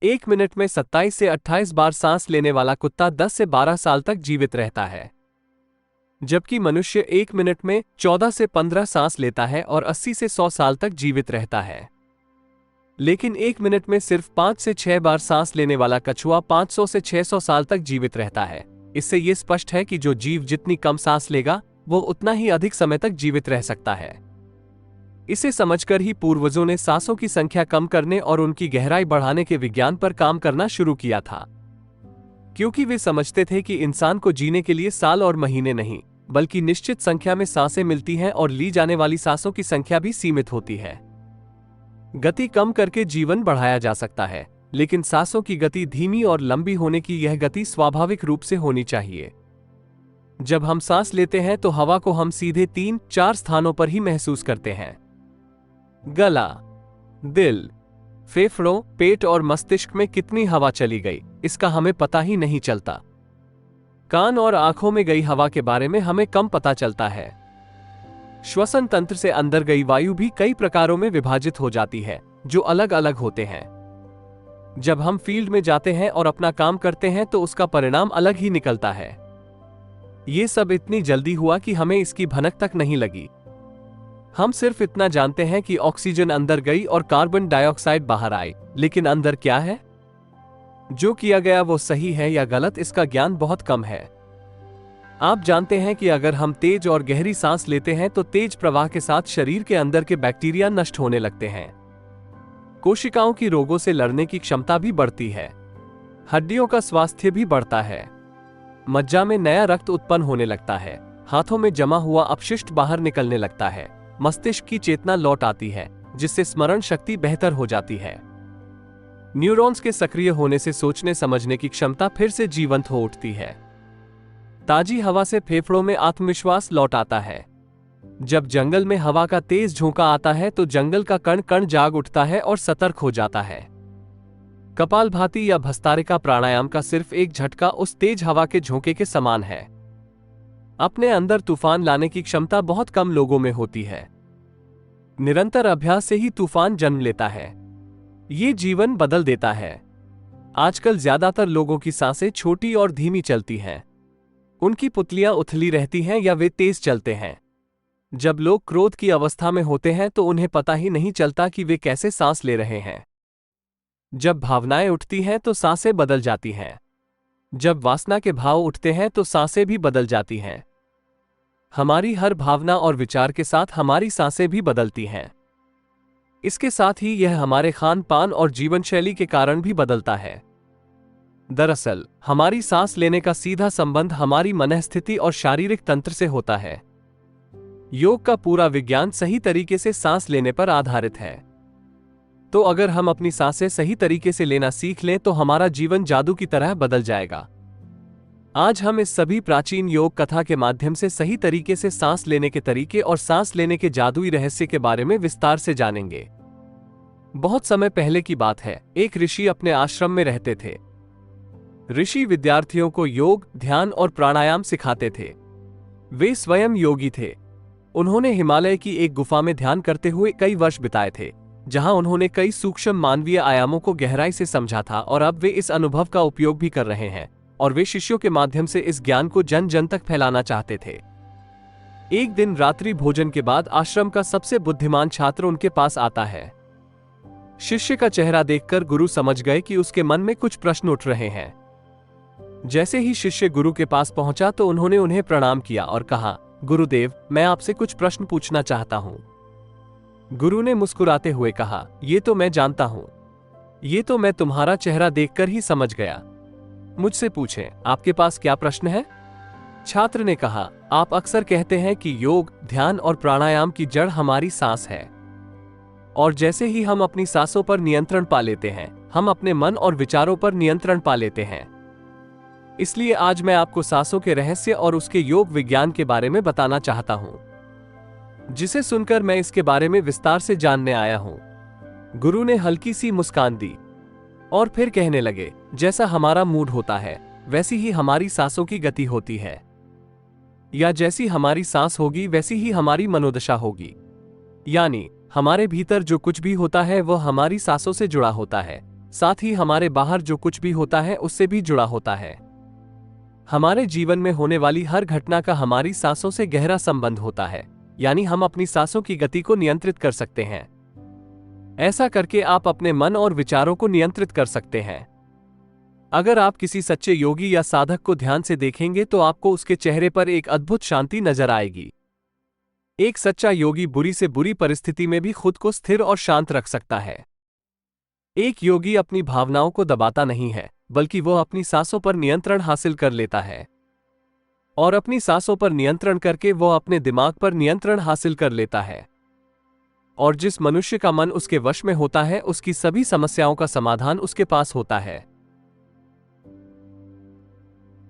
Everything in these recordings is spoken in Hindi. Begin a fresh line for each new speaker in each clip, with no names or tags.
एक मिनट में 27 से 28 बार सांस लेने वाला कुत्ता 10 से 12 साल तक जीवित रहता है, जबकि मनुष्य एक मिनट में 14 से 15 सांस लेता है और 80 से 100 साल तक जीवित रहता है। लेकिन एक मिनट में सिर्फ 5 से 6 बार सांस लेने वाला कछुआ 500 से 600 साल तक जीवित रहता है। इससे यह स्पष्ट है कि जो जीव जितनी कम सांस लेगा वो उतना ही अधिक समय तक जीवित रह सकता है। इसे समझकर ही पूर्वजों ने सांसों की संख्या कम करने और उनकी गहराई बढ़ाने के विज्ञान पर काम करना शुरू किया था, क्योंकि वे समझते थे कि इंसान को जीने के लिए साल और महीने नहीं बल्कि निश्चित संख्या में सांसें मिलती हैं और ली जाने वाली सांसों की संख्या भी सीमित होती है। गति कम करके जीवन बढ़ाया जा सकता है, लेकिन सांसों की गति धीमी और लंबी होने की यह गति स्वाभाविक रूप से होनी चाहिए। जब हम सांस लेते हैं तो हवा को हम सीधे 3-4 स्थानों पर ही महसूस करते हैं: गला, दिल, फेफड़ों, पेट और मस्तिष्क में कितनी हवा चली गई इसका हमें पता ही नहीं चलता। कान और आंखों में गई हवा के बारे में हमें कम पता चलता है। श्वसन तंत्र से अंदर गई वायु भी कई प्रकारों में विभाजित हो जाती है जो अलग अलग होते हैं। जब हम फील्ड में जाते हैं और अपना काम करते हैं तो उसका परिणाम अलग ही निकलता है। ये सब इतनी जल्दी हुआ कि हमें इसकी भनक तक नहीं लगी। हम सिर्फ इतना जानते हैं कि ऑक्सीजन अंदर गई और कार्बन डाइऑक्साइड बाहर आई, लेकिन अंदर क्या है, जो किया गया वो सही है या गलत, इसका ज्ञान बहुत कम है। आप जानते हैं कि अगर हम तेज और गहरी सांस लेते हैं तो तेज प्रवाह के साथ शरीर के अंदर के बैक्टीरिया नष्ट होने लगते हैं। कोशिकाओं की रोगों से लड़ने की क्षमता भी बढ़ती है। हड्डियों का स्वास्थ्य भी बढ़ता है। मज्जा में नया रक्त उत्पन्न होने लगता है। हाथों में जमा हुआ अपशिष्ट बाहर निकलने लगता है। मस्तिष्क की चेतना लौट आती है, जिससे स्मरण शक्ति बेहतर हो जाती है। न्यूरॉन्स के सक्रिय होने से सोचने समझने की क्षमता फिर से जीवंत हो उठती है। ताजी हवा से फेफड़ों में आत्मविश्वास लौट आता है। जब जंगल में हवा का तेज झोंका आता है तो जंगल का कण कण जाग उठता है और सतर्क हो जाता है। कपालभाति या भस्त्रिका प्राणायाम का सिर्फ एक झटका उस तेज हवा के झोंके के समान है। अपने अंदर तूफान लाने की क्षमता बहुत कम लोगों में होती है। निरंतर अभ्यास से ही तूफान जन्म लेता है। ये जीवन बदल देता है। आजकल ज्यादातर लोगों की सांसें छोटी और धीमी चलती हैं। उनकी पुतलियां उथली रहती हैं या वे तेज चलते हैं। जब लोग क्रोध की अवस्था में होते हैं तो उन्हें पता ही नहीं चलता कि वे कैसे सांस ले रहे हैं। जब भावनाएं उठती हैं तो सांसें बदल जाती हैं। जब वासना के भाव उठते हैं तो सांसें भी बदल जाती हैं। हमारी हर भावना और विचार के साथ हमारी सांसें भी बदलती हैं। इसके साथ ही यह हमारे खान पान और जीवन शैली के कारण भी बदलता है। दरअसल हमारी सांस लेने का सीधा संबंध हमारी मनःस्थिति और शारीरिक तंत्र से होता है। योग का पूरा विज्ञान सही तरीके से सांस लेने पर आधारित है। तो अगर हम अपनी सांसें सही तरीके से लेना सीख लें तो हमारा जीवन जादू की तरह बदल जाएगा। आज हम इस सभी प्राचीन योग कथा के माध्यम से सही तरीके से सांस लेने के तरीके और सांस लेने के जादुई रहस्य के बारे में विस्तार से जानेंगे। बहुत समय पहले की बात है, एक ऋषि अपने आश्रम में रहते थे। ऋषि विद्यार्थियों को योग, ध्यान और प्राणायाम सिखाते थे। वे स्वयं योगी थे। उन्होंने हिमालय की एक गुफा में ध्यान करते हुए कई वर्ष बिताए थे, जहां उन्होंने कई सूक्ष्म मानवीय आयामों को गहराई से समझा था और अब वे इस अनुभव का उपयोग भी कर रहे हैं और वे शिष्यों के माध्यम से इस ज्ञान को जन जन तक फैलाना चाहते थे। एक दिन रात्रि भोजन के बाद आश्रम का सबसे बुद्धिमान छात्र उनके पास आता है। शिष्य का चेहरा देखकर गुरु समझ गए कि उसके मन में कुछ प्रश्न उठ रहे हैं। जैसे ही शिष्य गुरु के पास पहुंचा तो उन्होंने उन्हें प्रणाम किया और कहा, गुरुदेव, मैं आपसे कुछ प्रश्न पूछना चाहता हूं। गुरु ने मुस्कुराते हुए कहा, ये तो मैं जानता हूं। ये तो मैं तुम्हारा चेहरा देखकर ही समझ गया। मुझसे पूछें, आपके पास क्या प्रश्न है? छात्र ने कहा, आप अक्सर कहते हैं कि योग, ध्यान और प्राणायाम की जड़ हमारी सांस है, और जैसे ही हम अपनी सांसों पर नियंत्रण पा लेते हैं, हम अपने मन और विचारों पर नियंत्रण पा लेते हैं। इसलिए आज मैं आपको सांसों के रहस्य और उसके योग विज्ञान के बारे में बताना चाहता हूं, जिसे सुनकर मैं इसके बारे में विस्तार से जानने आया हूं। गुरु ने हल्की सी मुस्कान दी और फिर कहने लगे, जैसा हमारा मूड होता है वैसी ही हमारी सांसों की गति होती है, या जैसी हमारी सांस होगी वैसी ही हमारी मनोदशा होगी। यानी हमारे भीतर जो कुछ भी होता है वह हमारी सांसों से जुड़ा होता है। साथ ही हमारे बाहर जो कुछ भी होता है उससे भी जुड़ा होता है। हमारे जीवन में होने वाली हर घटना का हमारी सांसों से गहरा संबंध होता है, यानी हम अपनी सांसों की गति को नियंत्रित कर सकते हैं। ऐसा करके आप अपने मन और विचारों को नियंत्रित कर सकते हैं। अगर आप किसी सच्चे योगी या साधक को ध्यान से देखेंगे तो आपको उसके चेहरे पर एक अद्भुत शांति नजर आएगी। एक सच्चा योगी बुरी से बुरी परिस्थिति में भी खुद को स्थिर और शांत रख सकता है। एक योगी अपनी भावनाओं को दबाता नहीं है, बल्कि वो अपनी सांसों पर नियंत्रण हासिल कर लेता है। और अपनी सांसों पर नियंत्रण करके वो अपने दिमाग पर नियंत्रण हासिल कर लेता है। और जिस मनुष्य का मन उसके वश में होता है, उसकी सभी समस्याओं का समाधान उसके पास होता है।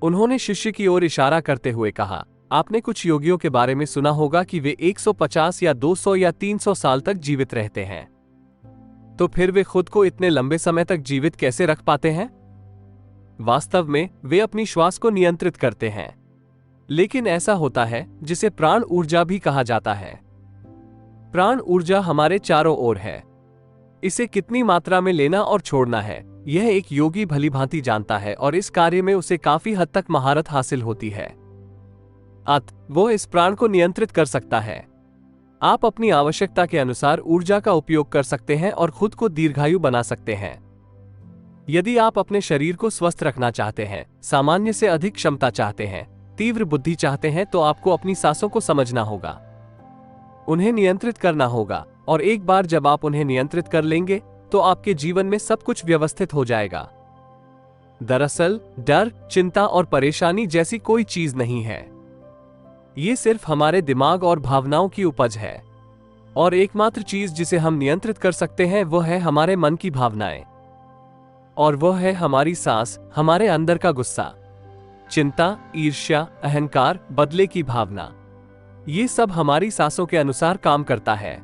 उन्होंने शिष्य की ओर इशारा करते हुए कहा, आपने कुछ योगियों के बारे में सुना होगा कि वे 150 या 200 या 300 साल तक जीवित रहते हैं। तो फिर वे खुद को इतने लंबे समय तक जीवित कैसे रख पाते हैं? वास्तव में वे अपनी श्वास को नियंत्रित करते हैं। लेकिन ऐसा होता है जिसे प्राण ऊर्जा भी कहा जाता है। प्राण ऊर्जा हमारे चारों ओर है। इसे कितनी मात्रा में लेना और छोड़ना है, यह एक योगी भलीभांति जानता है और इस कार्य में उसे काफी हद तक महारत हासिल होती है। वो इस प्राण को नियंत्रित कर सकता है। आप अपनी आवश्यकता के अनुसार ऊर्जा का उपयोग कर सकते हैं और खुद को दीर्घायु बना सकते हैं। यदि आप अपने शरीर को स्वस्थ रखना चाहते हैं, सामान्य से अधिक क्षमता चाहते हैं, तीव्र बुद्धि चाहते हैं, तो आपको अपनी सांसों को समझना होगा, उन्हें नियंत्रित करना होगा। और एक बार जब आप उन्हें नियंत्रित कर लेंगे तो आपके जीवन में सब कुछ व्यवस्थित हो जाएगा। दरअसल डर, चिंता और परेशानी जैसी कोई चीज नहीं है। ये सिर्फ हमारे दिमाग और भावनाओं की उपज है। और एकमात्र चीज जिसे हम नियंत्रित कर सकते हैं वो है हमारे मन की भावनाएं। और वो है हमारी सांस, हमारे अंदर का गुस्सा, चिंता, ईर्ष्या, अहंकार, बदले की भावना। ये सब हमारी सांसों के अनुसार काम करता है।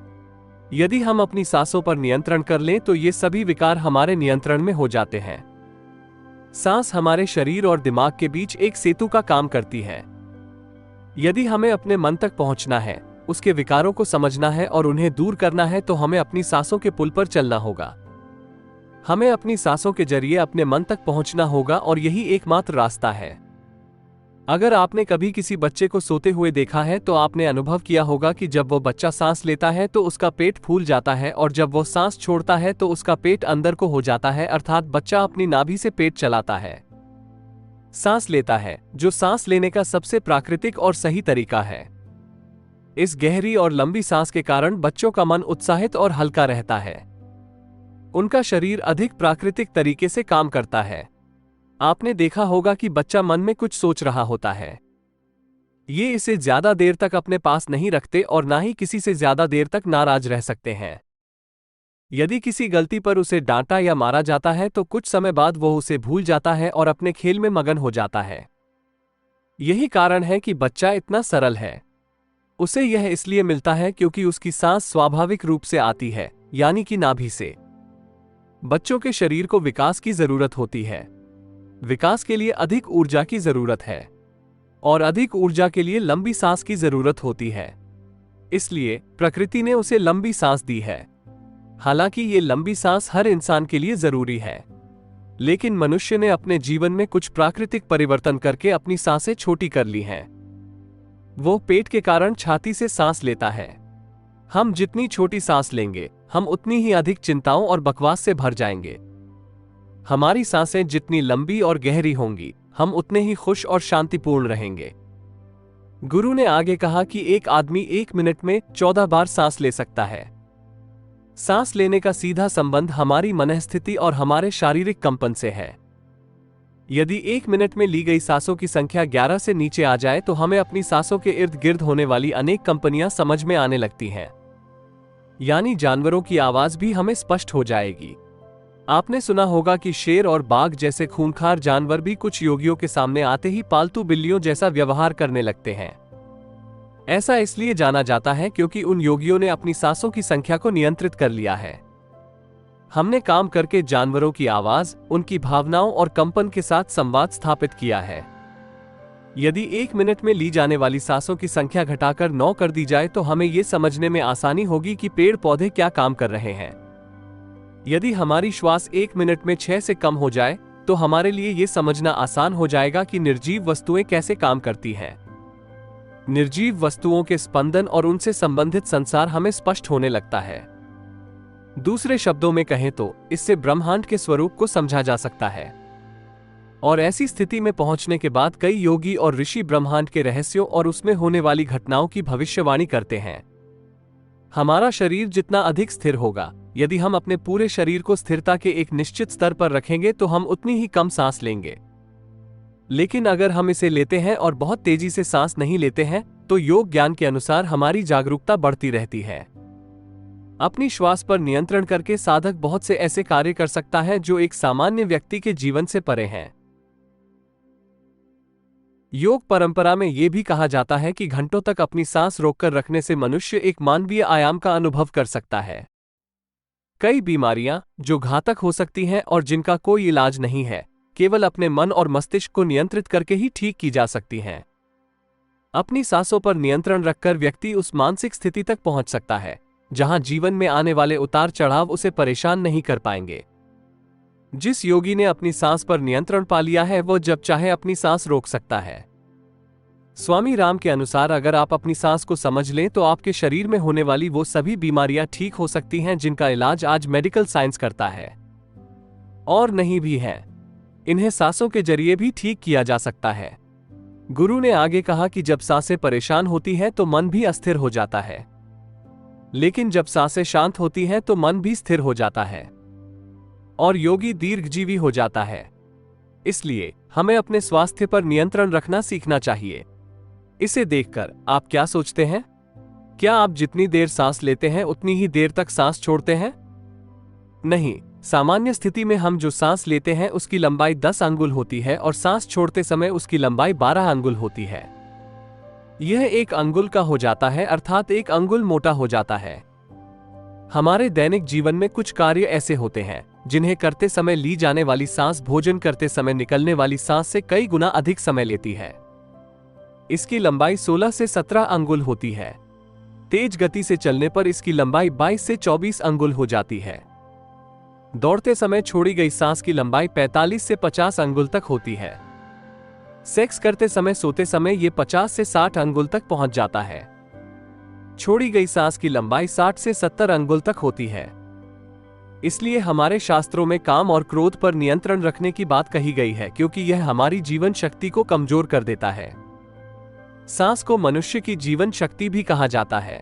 यदि हम अपनी सांसों पर नियंत्रण कर लें तो ये सभी विकार हमारे नियंत्रण में हो जाते हैं। सांस हमारे शरीर और दिमाग के बीच एक सेतु का काम करती है। यदि हमें अपने मन तक पहुंचना है, उसके विकारों को समझना है और उन्हें दूर करना है, तो हमें अपनी सांसों के पुल पर चलना होगा। हमें अपनी सांसों के जरिए अपने मन तक पहुंचना होगा और यही एकमात्र रास्ता है। अगर आपने कभी किसी बच्चे को सोते हुए देखा है तो आपने अनुभव किया होगा कि जब वो बच्चा सांस लेता है तो उसका पेट फूल जाता है और जब वो सांस छोड़ता है तो उसका पेट अंदर को हो जाता है, अर्थात बच्चा अपनी नाभि से पेट चलाता है, सांस लेता है, जो सांस लेने का सबसे प्राकृतिक और सही तरीका है। इस गहरी और लंबी सांस के कारण बच्चों का मन उत्साहित और हल्का रहता है। उनका शरीर अधिक प्राकृतिक तरीके से काम करता है। आपने देखा होगा कि बच्चा मन में कुछ सोच रहा होता है, ये इसे ज्यादा देर तक अपने पास नहीं रखते और ना ही किसी से ज्यादा देर तक नाराज रह सकते हैं। यदि किसी गलती पर उसे डांटा या मारा जाता है तो कुछ समय बाद वो उसे भूल जाता है और अपने खेल में मगन हो जाता है। यही कारण है कि बच्चा इतना सरल है। उसे यह इसलिए मिलता है क्योंकि उसकी सांस स्वाभाविक रूप से आती है, यानी कि नाभि से। बच्चों के शरीर को विकास की जरूरत होती है। विकास के लिए अधिक ऊर्जा की जरूरत है और अधिक ऊर्जा के लिए लंबी सांस की जरूरत होती है। इसलिए प्रकृति ने उसे लंबी सांस दी है। हालांकि ये लंबी सांस हर इंसान के लिए जरूरी है, लेकिन मनुष्य ने अपने जीवन में कुछ प्राकृतिक परिवर्तन करके अपनी सांसें छोटी कर ली हैं। वो पेट के कारण छाती से सांस लेता है। हम जितनी छोटी सांस लेंगे, हम उतनी ही अधिक चिंताओं और बकवास से भर जाएंगे। हमारी सांसें जितनी लंबी और गहरी होंगी, हम उतने ही खुश और शांतिपूर्ण रहेंगे। गुरु ने आगे कहा कि एक आदमी 1 मिनट में 14 बार सांस ले सकता है। सांस लेने का सीधा संबंध हमारी मनःस्थिति और हमारे शारीरिक कंपन से है। यदि 1 मिनट में ली गई सांसों की संख्या 11 से नीचे आ जाए तो हमें अपनी सांसों के इर्द गिर्द होने वाली अनेक कंपनियां समझ में आने लगती हैं। यानी जानवरों की आवाज भी हमें स्पष्ट हो जाएगी। आपने सुना होगा कि शेर और बाघ जैसे खूंखार जानवर भी कुछ योगियों के सामने आते ही पालतू बिल्लियों जैसा व्यवहार करने लगते हैं। ऐसा इसलिए जाना जाता है क्योंकि उन योगियों ने अपनी सांसों की संख्या को नियंत्रित कर लिया है। हमने काम करके जानवरों की आवाज, उनकी भावनाओं और कंपन के साथ संवाद स्थापित किया है। यदि 1 मिनट में ली जाने वाली सांसों की संख्या घटाकर 9 कर दी जाए तो हमें यह समझने में आसानी होगी कि पेड़ पौधे क्या काम कर रहे हैं। यदि हमारी श्वास 1 मिनट में 6 से कम हो जाए तो हमारे लिए ये समझना आसान हो जाएगा कि निर्जीव वस्तुएं कैसे काम करती हैं। निर्जीव वस्तुओं के स्पंदन और उनसे संबंधित संसार हमें स्पष्ट होने लगता है। दूसरे शब्दों में कहें तो इससे ब्रह्मांड के स्वरूप को समझा जा सकता है। और ऐसी स्थिति में पहुंचने के बाद कई योगी और ऋषि ब्रह्मांड के रहस्यों और उसमें होने वाली घटनाओं की भविष्यवाणी करते हैं। हमारा शरीर जितना अधिक स्थिर होगा, यदि हम अपने पूरे शरीर को स्थिरता के एक निश्चित स्तर पर रखेंगे तो हम उतनी ही कम सांस लेंगे। लेकिन अगर हम इसे लेते हैं और बहुत तेजी से सांस नहीं लेते हैं तो योग ज्ञान के अनुसार हमारी जागरूकता बढ़ती रहती है। अपनी श्वास पर नियंत्रण करके साधक बहुत से ऐसे कार्य कर सकता है जो एक सामान्य व्यक्ति के जीवन से परे हैं। योग परंपरा में यह भी कहा जाता है कि घंटों तक अपनी सांस रोककर रखने से मनुष्य एक मानवीय आयाम का अनुभव कर सकता है। कई बीमारियां जो घातक हो सकती हैं और जिनका कोई इलाज नहीं है, केवल अपने मन और मस्तिष्क को नियंत्रित करके ही ठीक की जा सकती हैं। अपनी सांसों पर नियंत्रण रखकर व्यक्ति उस मानसिक स्थिति तक पहुंच सकता है जहां जीवन में आने वाले उतार चढ़ाव उसे परेशान नहीं कर पाएंगे। जिस योगी ने अपनी सांस पर नियंत्रण पा लिया है वो जब चाहे अपनी सांस रोक सकता है। स्वामी राम के अनुसार अगर आप अपनी सांस को समझ लें तो आपके शरीर में होने वाली वो सभी बीमारियां ठीक हो सकती हैं जिनका इलाज आज मेडिकल साइंस करता है और नहीं भी है। इन्हें सांसों के जरिए भी ठीक किया जा सकता है। गुरु ने आगे कहा कि जब सांसें परेशान होती हैं तो मन भी अस्थिर हो जाता है, लेकिन जब सांसें शांत होती हैं तो मन भी स्थिर हो जाता है और योगी दीर्घजीवी हो जाता है। इसलिए हमें अपने स्वास्थ्य पर नियंत्रण रखना सीखना चाहिए। इसे देखकर आप क्या सोचते हैं? क्या आप जितनी देर सांस लेते हैं उतनी ही देर तक सांस छोड़ते हैं? नहीं, सामान्य स्थिति में हम जो सांस लेते हैं उसकी लंबाई 10 अंगुल होती है और सांस छोड़ते समय उसकी लंबाई 12 अंगुल होती है। यह 1 अंगुल का हो जाता है, अर्थात 1 अंगुल मोटा हो जाता है। हमारे दैनिक जीवन में कुछ कार्य ऐसे होते हैं जिन्हें करते समय ली जाने वाली सांस भोजन करते समय निकलने वाली सांस से कई गुना अधिक समय लेती है। इसकी लंबाई 16 से 17 अंगुल होती है। तेज गति से चलने पर इसकी लंबाई 22 से 24 अंगुल हो जाती है। दौड़ते समय छोड़ी गई सांस की लंबाई 45 से 50 अंगुल तक होती है। सेक्स करते समय, सोते समय ये 50 से 60 अंगुल तक पहुंच जाता है। छोड़ी गई सांस की लंबाई 60 से 70 अंगुल तक होती है। इसलिए हमारे शास्त्रों में काम और क्रोध पर नियंत्रण रखने की बात कही गई है, क्योंकि यह हमारी जीवन शक्ति को कमजोर कर देता है। सांस को मनुष्य की जीवन शक्ति भी कहा जाता है।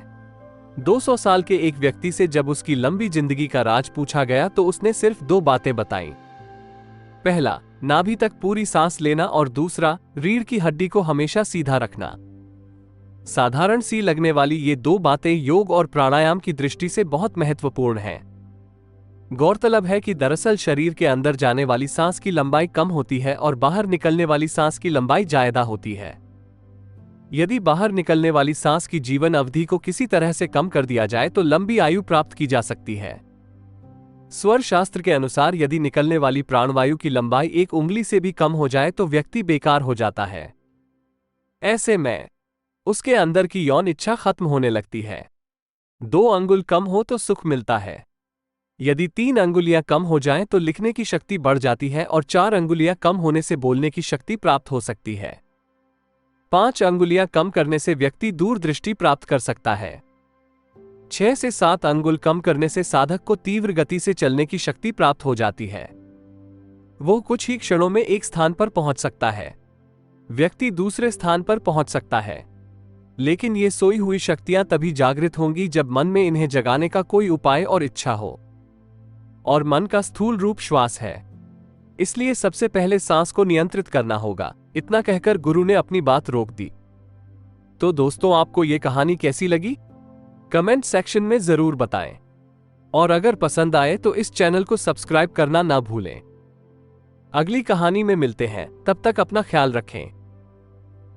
200 साल के एक व्यक्ति से जब उसकी लंबी जिंदगी का राज पूछा गया तो उसने सिर्फ 2 बातें बताईं। पहला, नाभि तक पूरी सांस लेना और दूसरा, रीढ़ की हड्डी को हमेशा सीधा रखना। साधारण सी लगने वाली ये 2 बातें योग और प्राणायाम की दृष्टि से बहुत महत्वपूर्ण हैं। गौरतलब है कि दरअसल शरीर के अंदर जाने वाली सांस की लंबाई कम होती है और बाहर निकलने वाली सांस की लंबाई ज्यादा होती है। यदि बाहर निकलने वाली सांस की जीवन अवधि को किसी तरह से कम कर दिया जाए तो लंबी आयु प्राप्त की जा सकती है। स्वर शास्त्र के अनुसार यदि निकलने वाली प्राणवायु की लंबाई 1 उंगली से भी कम हो जाए तो व्यक्ति बेकार हो जाता है। ऐसे में उसके अंदर की यौन इच्छा खत्म होने लगती है। 2 अंगुल कम हो तो सुख मिलता है। यदि 3 अंगुलियां कम हो जाएं तो लिखने की शक्ति बढ़ जाती है और 4 अंगुलियां कम होने से बोलने की शक्ति प्राप्त हो सकती है। 5 अंगुलियां कम करने से व्यक्ति दूरदृष्टि प्राप्त कर सकता है। 6 से 7 अंगुल कम करने से साधक को तीव्र गति से चलने की शक्ति प्राप्त हो जाती है। वो कुछ ही क्षणों में एक स्थान पर पहुंच सकता है। व्यक्ति दूसरे स्थान पर पहुंच सकता है, लेकिन ये सोई हुई शक्तियां तभी जागृत होंगी जब मन में इन्हें जगाने का कोई उपाय और इच्छा हो, और मन का स्थूल रूप श्वास है। इसलिए सबसे पहले सांस को नियंत्रित करना होगा। इतना कहकर गुरु ने अपनी बात रोक दी। तो दोस्तों, आपको यह कहानी कैसी लगी? कमेंट सेक्शन में जरूर बताएं, और अगर पसंद आए तो इस चैनल को सब्सक्राइब करना ना भूलें। अगली कहानी में मिलते हैं, तब तक अपना ख्याल रखें।